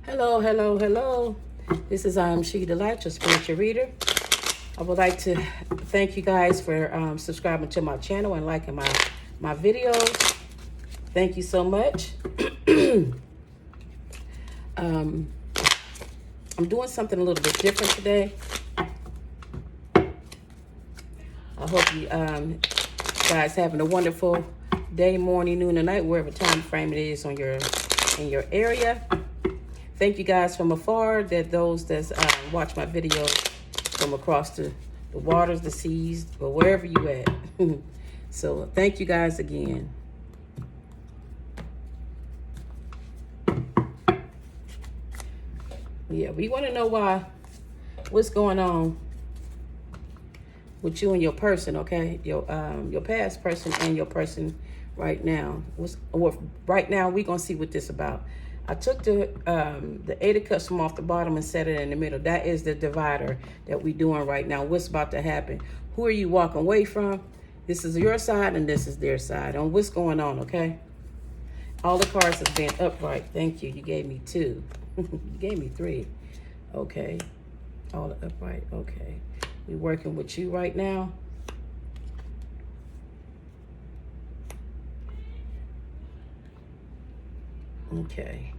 Hello, hello, hello. This is She Delight, your spiritual reader. I would like to thank you guys for subscribing to my channel and liking my videos. Thank you so much. I'm doing something a little bit different today. I hope you guys having a wonderful day, morning, noon, or night, wherever time frame it is in your area. Thank you guys from afar, that those that watch my videos from across the waters, the seas, or wherever you at. So thank you guys again. Yeah, we want to know what's going on with you and your person, okay? Your past person and your person right now. Right now we're gonna see what this about. I took the Eight of Cups from off the bottom and set it in the middle. That is the divider that we're doing right now. What's about to happen? Who are you walking away from? This is your side and this is their side. On what's going on, okay? All the cards have been upright. Thank you. You gave me 2. You gave me 3. Okay. All upright. Okay. We're working with you right now. Okay.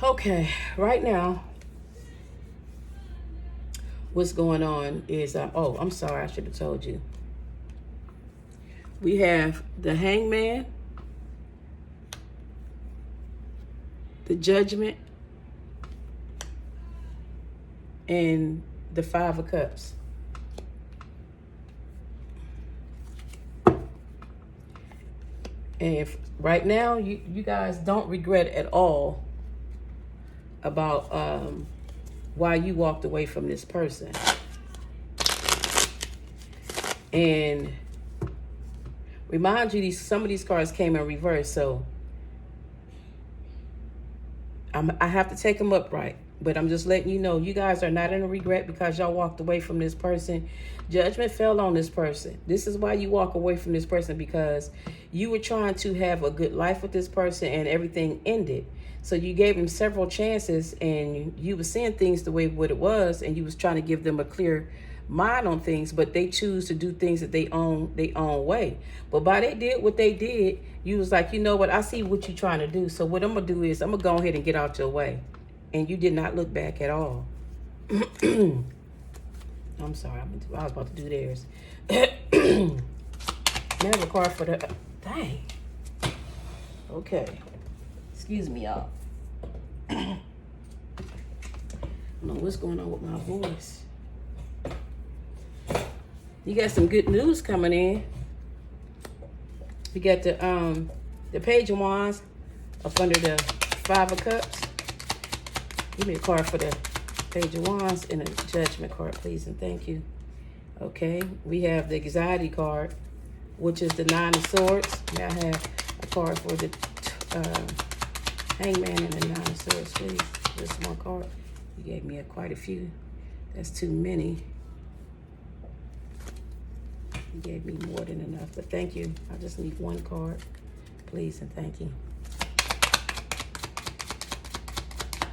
Okay, right now, what's going on is, oh, I'm sorry, I should have told you. We have the Hangman, the Judgment, and the Five of Cups. And if right now, you guys don't regret at all about why you walked away from this person. And remind you, some of these cards came in reverse, so I have to take them upright. But I'm just letting you know, you guys are not in a regret because y'all walked away from this person. Judgment fell on this person. This is why you walk away from this person, because you were trying to have a good life with this person and everything ended. So you gave them several chances and you were seeing things the way what it was, and you was trying to give them a clear mind on things, but they choose to do things that they own way. But by they did what they did, you was like, you know what, I see what you're trying to do. So what I'm gonna do is I'm gonna go ahead and get out your way. And you did not look back at all. I'm sorry, I was about to do theirs. Now the card for the, dang. Okay. Excuse me, y'all. I don't know what's going on with my voice. You got some good news coming in. You got the Page of Wands up under the Five of Cups. Give me a card for the Page of Wands and a Judgment card, please, and thank you. Okay, we have the Anxiety card, which is the Nine of Swords. May I have a card for the Hangman and the Nine of Swords, please? Just one card. You gave me quite a few. That's too many. You gave me more than enough, but thank you. I just need one card, please, and thank you.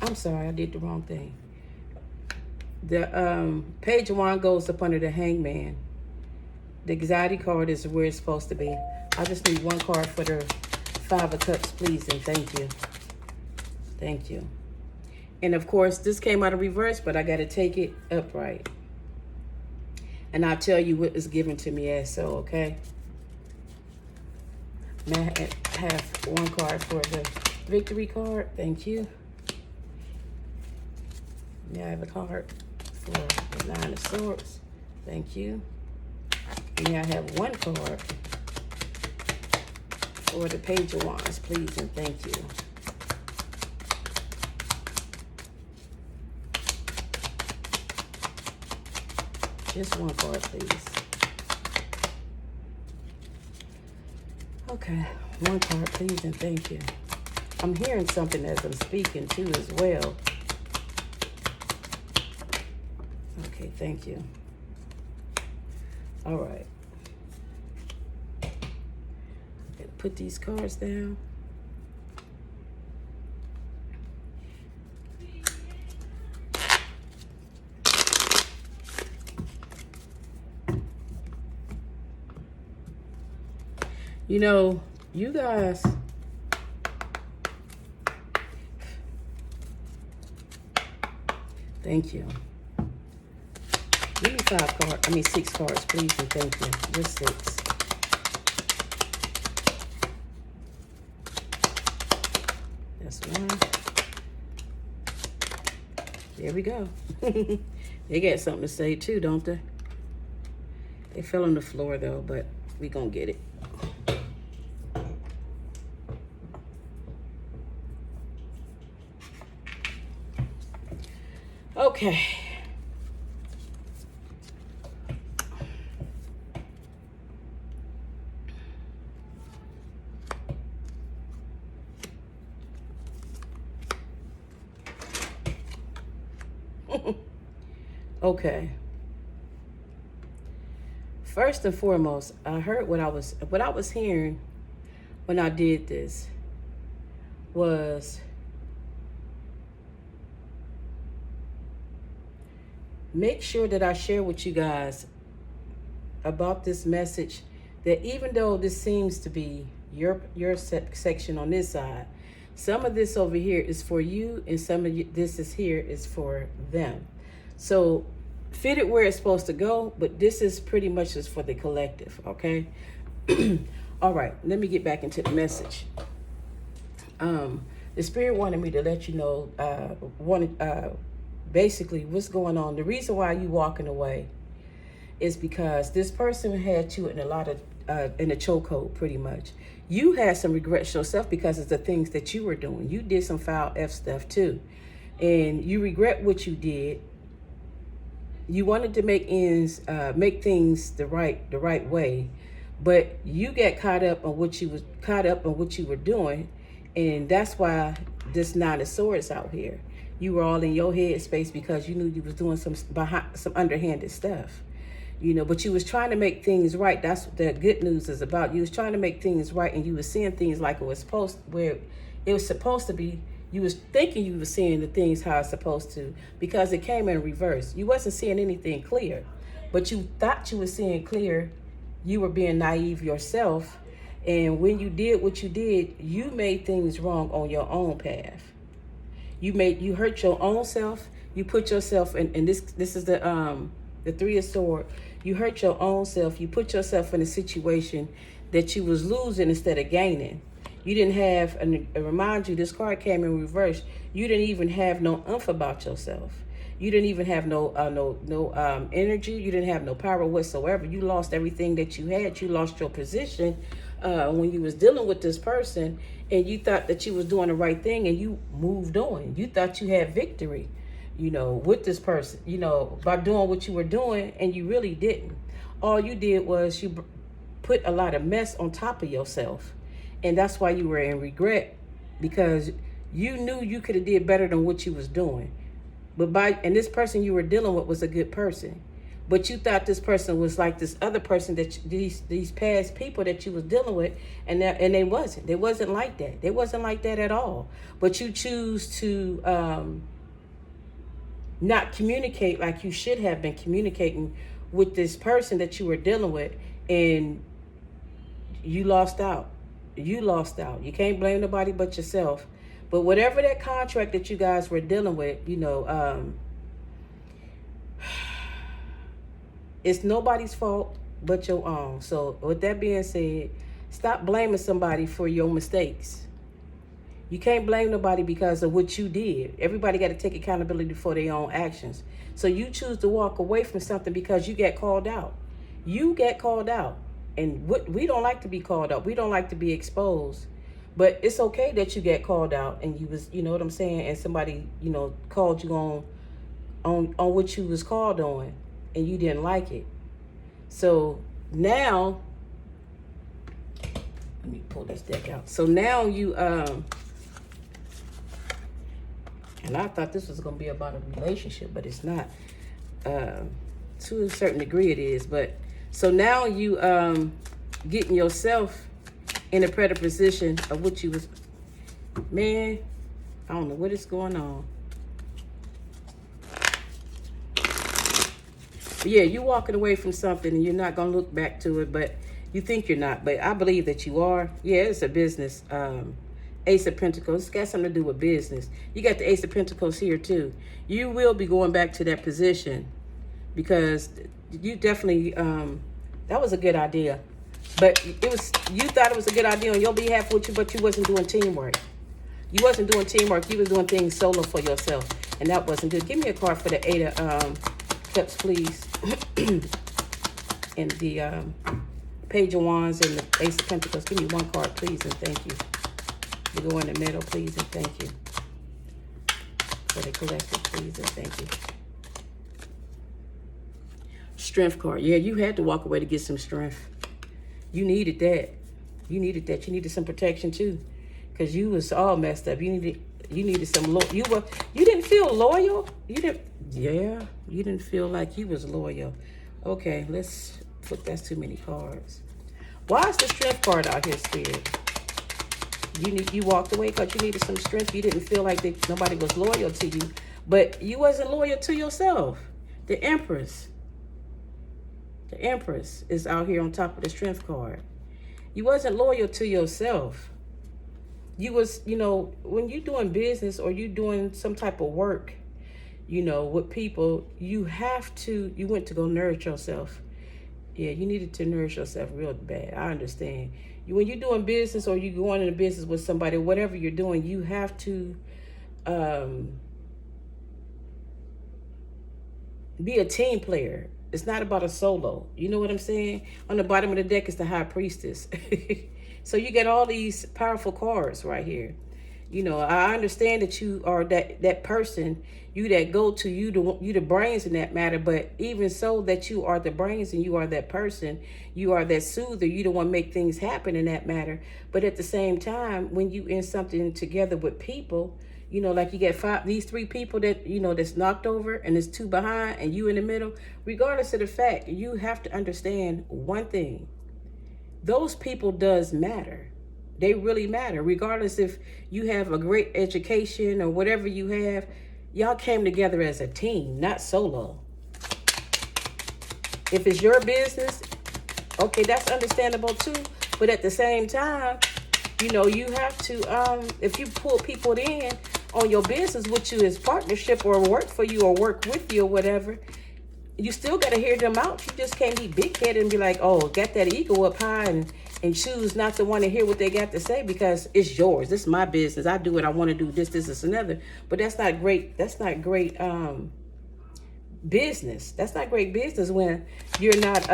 I'm sorry, I did the wrong thing. The Page of Wands goes up under the Hangman. The Anxiety card is where it's supposed to be. I just need one card for the Five of Cups, please, and thank you. Thank you. And of course, this came out of reverse, but I got to take it upright. And I'll tell you what is given to me as so, okay? May I have one card for the Victory card? Thank you. May I have a card for the Nine of Swords? Thank you. May I have one card for the Page of Wands, please, and thank you. Just one card, please. Okay, one card, please, and thank you. I'm hearing something as I'm speaking, too, as well. Okay, thank you. All right. I'm gonna put these cards down. You know, you guys, thank you. Give me 6 cards, please, and thank you. Just 6. That's 1. There we go. They got something to say too, don't they? They fell on the floor though, but we gonna get it. Okay. Okay. First and foremost, I heard what I was hearing when I did this was make sure that I share with you guys about this message, that even though this seems to be your section on this side, some of this over here is for you, and some of this is here is for them. So fit it where it's supposed to go, but this is pretty much just for the collective, okay? All right, let me get back into the message. The spirit wanted me to let you know, basically what's going on. The reason why you walking away is because this person had you in a lot of in a chokehold, pretty much. You had some regrets yourself because of the things that you were doing. You did some foul F stuff too, and you regret what you did. You wanted to make things the right way, but you got caught up on what you were doing, and that's why this 9 of Swords out here. You were all in your head space because you knew you was doing some underhanded stuff, you know. But you was trying to make things right. That's what the good news is about. You was trying to make things right, and you was seeing things like it was supposed to be. You was thinking you were seeing the things how it's supposed to, because it came in reverse. You wasn't seeing anything clear, but you thought you were seeing clear. You were being naive yourself. And when you did what you did, you made things wrong on your own path. You hurt your own self. You put yourself in, and this is the 3 of Swords. You hurt your own self. You put yourself in a situation that you was losing instead of gaining. You didn't have, and remind you, this card came in reverse. You didn't even have no umph about yourself. You didn't even have no energy. You didn't have no power whatsoever. You lost everything that you had. You lost your position when you was dealing with this person, and you thought that you was doing the right thing, and you moved on. You thought you had victory, you know, with this person, you know, by doing what you were doing, and you really didn't. All you did was you put a lot of mess on top of yourself. And that's why you were in regret, because you knew you could have did better than what you was doing. And this person you were dealing with was a good person. But you thought this person was like this other person, that these past people that you was dealing with, and they wasn't. They wasn't like that. They wasn't like that at all. But you choose to not communicate like you should have been communicating with this person that you were dealing with, and you lost out. You lost out. You can't blame nobody but yourself. But whatever that contract that you guys were dealing with, you know, it's nobody's fault but your own. So with that being said, stop blaming somebody for your mistakes. You can't blame nobody because of what you did. Everybody got to take accountability for their own actions. So you choose to walk away from something because you get called out. You get called out. And we don't like to be called out. We don't like to be exposed. But it's okay that you get called out, and you was, you know what I'm saying, and somebody, you know, called you on what you was called on, and you didn't like it. So now, let me pull this deck out. So now you and I thought this was gonna be about a relationship, but it's not. To a certain degree it is, but so now you getting yourself in a better position of what you was. Man, I don't know what is going on. But yeah, you walking away from something and you're not gonna look back to it, but You think you're not, but I believe that you are. Yeah, it's a business. Ace of Pentacles. It's got something to do with business. You got the Ace of Pentacles here too. You will be going back to that position because you definitely, that was a good idea. But you thought it was a good idea on your behalf, but you wasn't doing teamwork. You wasn't doing teamwork. You was doing things solo for yourself. And that wasn't good. Give me a card for the Eight of Cups, please. And the Page of Wands and the Ace of Pentacles. Give me one card, please, and thank you. You go in the middle, please, and thank you. For the collective, please, and thank you. Strength card. Yeah, you had to walk away to get some strength. You needed that. You needed that. You needed some protection too, because you was all messed up. You needed some. You didn't feel loyal. You didn't. Yeah, you didn't feel like you was loyal. Okay, let's put. That's too many cards. Why is the strength card out here, Spirit? You walked away because you needed some strength. You didn't feel like nobody was loyal to you, but you wasn't loyal to yourself. The Empress. The Empress is out here on top of the strength card. You wasn't loyal to yourself. You was, when you're doing business or you doing some type of work, with people, you went to go nourish yourself. Yeah, you needed to nourish yourself real bad. I understand. When you're doing business or you're going into business with somebody, whatever you're doing, you have to be a team player. It's not about a solo. You know what I'm saying? On the bottom of the deck is the High Priestess. So you get all these powerful cards right here. I understand that you are that person, you that go to, you the brains in that matter, but even so that you are the brains and you are that person, you are that soother, you the one make things happen in that matter. But at the same time, when you in something together with people, like you get these three people that, that's knocked over and there's two behind and you in the middle, regardless of the fact, you have to understand one thing. Those people does matter. They really matter. Regardless if you have a great education or whatever you have, y'all came together as a team, not solo. If it's your business, okay, that's understandable too. But at the same time, you have to, if you pull people in on your business with you as partnership or work for you or work with you or whatever, you still got to hear them out. You just can't be big-headed and be like, oh, got that ego up high and choose not to want to hear what they got to say because it's yours. This is my business. I do what I want to do. This, another. But that's not great. That's not great business. That's not great business when you're not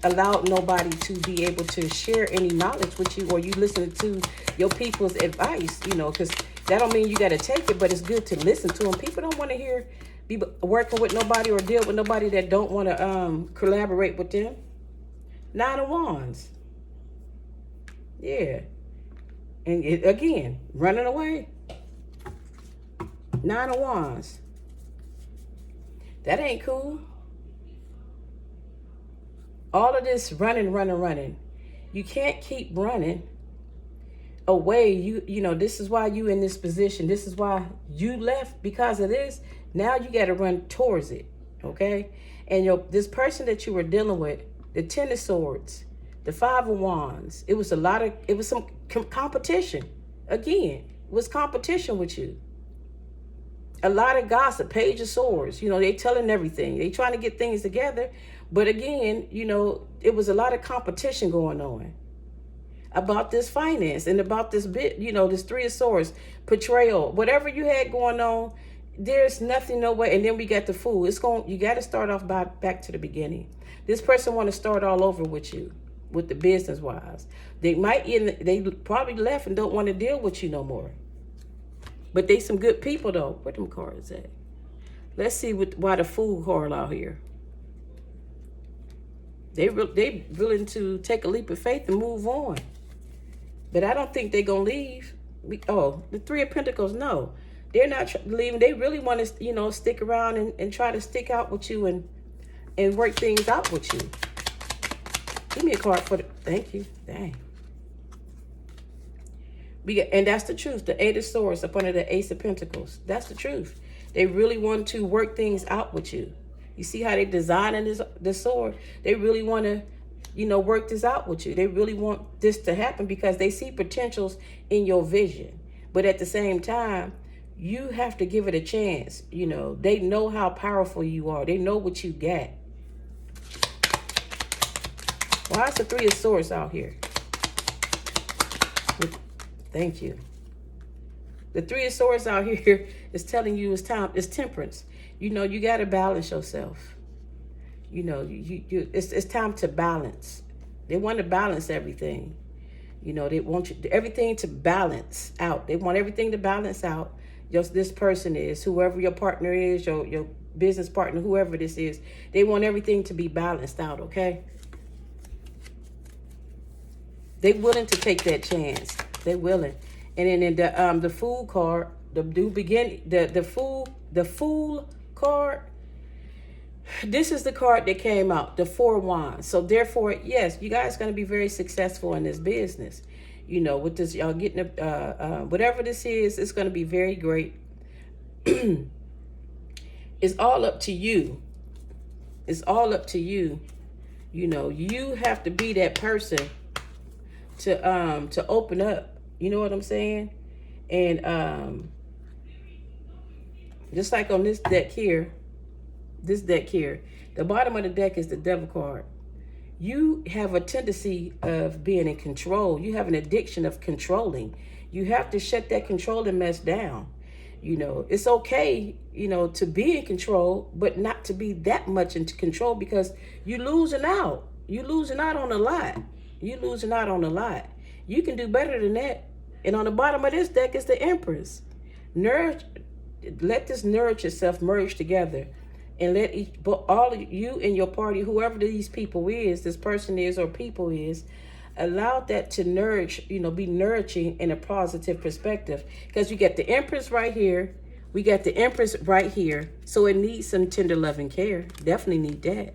allowed nobody to be able to share any knowledge with you or you listen to your people's advice, because that don't mean you got to take it, but it's good to listen to them. People don't want to be working with nobody or deal with nobody that don't want to collaborate with them. Nine of Wands. Yeah. And again, running away. Nine of Wands. That ain't cool. All of this running. You can't keep running away. This is why you in this position. This is why you left because of this. Now you got to run towards it, okay? And this person that you were dealing with, the Ten of Swords, the Five of Wands, it was some competition. Again, it was competition with you. A lot of gossip, Page of Swords, they telling everything. They trying to get things together. But again, it was a lot of competition going on about this finance and about this bit, this Three of Swords, betrayal, whatever you had going on. There's nothing, no way. And then we got the Fool. You got to start off back to the beginning. This person want to start all over with you, with the business wise. They probably left and don't want to deal with you no more. But they some good people though. Where them cards at? Let's see why the Fool card out here. They willing to take a leap of faith and move on. But I don't think they're gonna leave. The Three of Pentacles, no. They're not leaving. They really want to, stick around and try to stick out with you and work things out with you. Give me a card for thank you. Dang. And that's the truth. The Eight of Swords up under the Ace of Pentacles. That's the truth. They really want to work things out with you. You see how they designing this sword? They really want to work this out with you. They really want this to happen because they see potentials in your vision. But at the same time, you have to give it a chance. They know how powerful you are. They know what you got. Why is the Three of Swords out here? Thank you. The Three of Swords out here is telling you it's time. It's temperance. You got to balance yourself. It's time to balance. They want to balance everything. They want everything to balance out. They want everything to balance out. Just this person is, whoever your partner is, your business partner, whoever this is, they want everything to be balanced out, okay? They willing to take that chance. They willing. And then in the Fool card, the Fool card, this is the card that came out, the Four Wands. So therefore, yes, you guys going to be very successful in this business. With this, y'all getting whatever this is, it's going to be very great. It's all up to you. It's all up to you. You have to be that person to open up. You know what I'm saying? And just like on this deck here, the bottom of the deck is the Devil card. You have a tendency of being in control. You have an addiction of controlling. You have to shut that controlling mess down. It's okay, to be in control, but not to be that much into control because you're losing out. You're losing out on a lot. You're losing out on a lot. You can do better than that. And on the bottom of this deck is the Empress. Let this nourish itself merge together. And let all of you and your party, whoever these people is, this person is or people is, allow that to nourish, be nourishing in a positive perspective. Because you get the Empress right here. We got the Empress right here. So it needs some tender loving care. Definitely need that.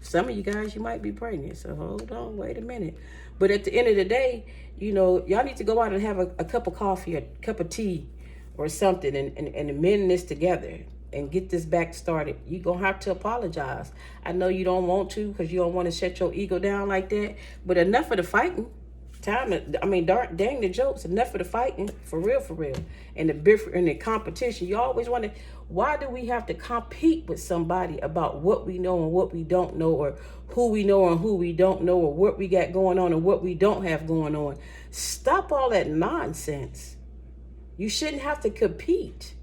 Some of you guys, you might be pregnant. So hold on, wait a minute. But at the end of the day, y'all need to go out and have a cup of coffee, a cup of tea or something and mend this together. And get this back started. You're going to have to apologize. I know you don't want to because you don't want to shut your ego down like that. But enough of the fighting. Dang the jokes. Enough of the fighting. For real, for real. And the competition. You always want to... Why do we have to compete with somebody about what we know and what we don't know, or who we know and who we don't know, or what we got going on and what we don't have going on? Stop all that nonsense. You shouldn't have to compete.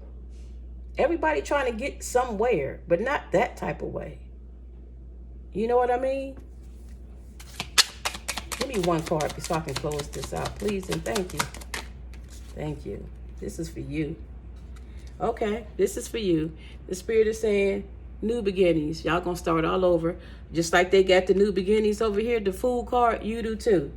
Everybody trying to get somewhere, but not that type of way. You know what I mean? Give me one card so I can close this out, please, and thank you. Thank you. This is for you. Okay, this is for you. The Spirit is saying new beginnings. Y'all gonna start all over. Just like they got the new beginnings over here, the Fool card, you do too.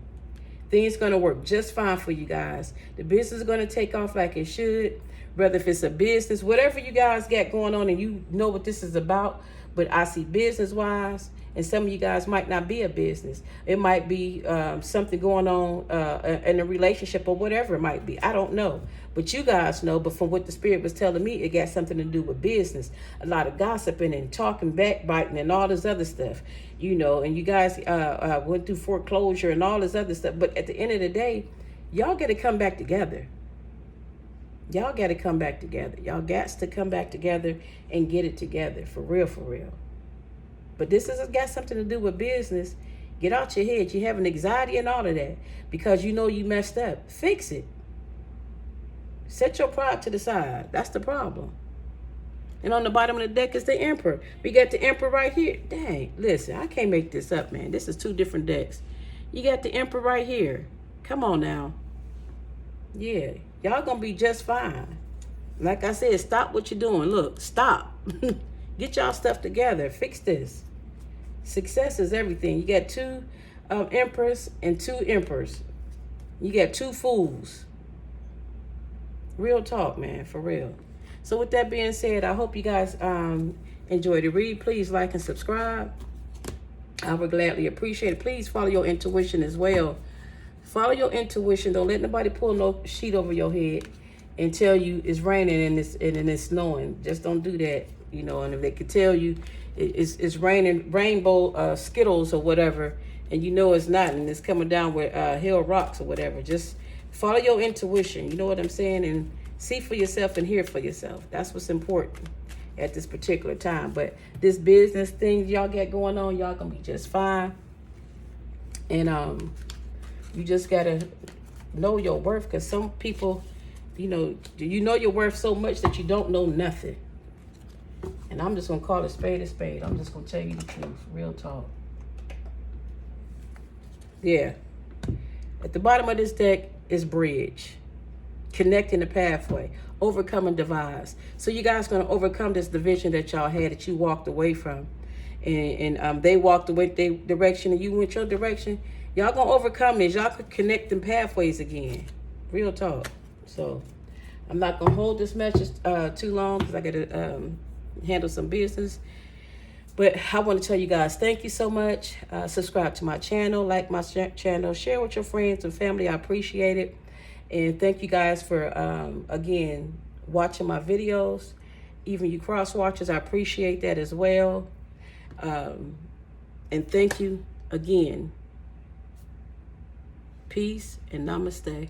Things gonna work just fine for you guys. The business is gonna take off like it should. Whether if it's a business, whatever you guys got going on and you know what this is about. But I see business-wise, and some of you guys might not be a business. It might be something going on in a relationship or whatever it might be. I don't know. But you guys know. But from what the Spirit was telling me, it got something to do with business. A lot of gossiping and talking, backbiting, and all this other stuff. And you guys went through foreclosure and all this other stuff. But at the end of the day, y'all got to come back together. Y'all got to come back together. Y'all got to come back together and get it together. For real, for real. But this has got something to do with business. Get out your head. You have an anxiety and all of that because you know you messed up. Fix it. Set your pride to the side. That's the problem. And on the bottom of the deck is the Emperor. We got the Emperor right here. Dang, listen, I can't make this up, man. This is two different decks. You got the Emperor right here. Come on now. Yeah. Y'all gonna be just fine. Like I said, stop what you're doing. Look, stop. Get y'all stuff together. Fix this. Success is everything. You got two Empress and two Emperors. You got two Fools. Real talk, man, for real. So with that being said, I hope you guys enjoyed the read. Please like and subscribe. I would gladly appreciate it. Please follow your intuition as well. Follow your intuition. Don't let nobody pull no sheet over your head and tell you it's raining and it's snowing. Just don't do that, And if they could tell you it's raining, rainbow Skittles or whatever, and you know it's not, and it's coming down with hill rocks or whatever. Just follow your intuition. You know what I'm saying? And see for yourself and hear for yourself. That's what's important at this particular time. But this business thing y'all got going on, y'all gonna be just fine. And you just gotta know your worth, because some people, you know your worth so much that you don't know nothing. And I'm just gonna call it spade a spade. I'm just gonna tell you the truth, real talk. Yeah. At the bottom of this deck is bridge, connecting the pathway, overcoming divides. So you guys gonna overcome this division that y'all had, that you walked away from, and they walked away their direction and you went your direction. Y'all gonna overcome this. Y'all could connect them pathways again. Real talk. So I'm not gonna hold this message too long, because I gotta handle some business. But I want to tell you guys, thank you so much. Subscribe to my channel, like my channel, share with your friends and family. I appreciate it. And thank you guys for, again, watching my videos. Even you cross watchers, I appreciate that as well. And thank you again. Peace and namaste.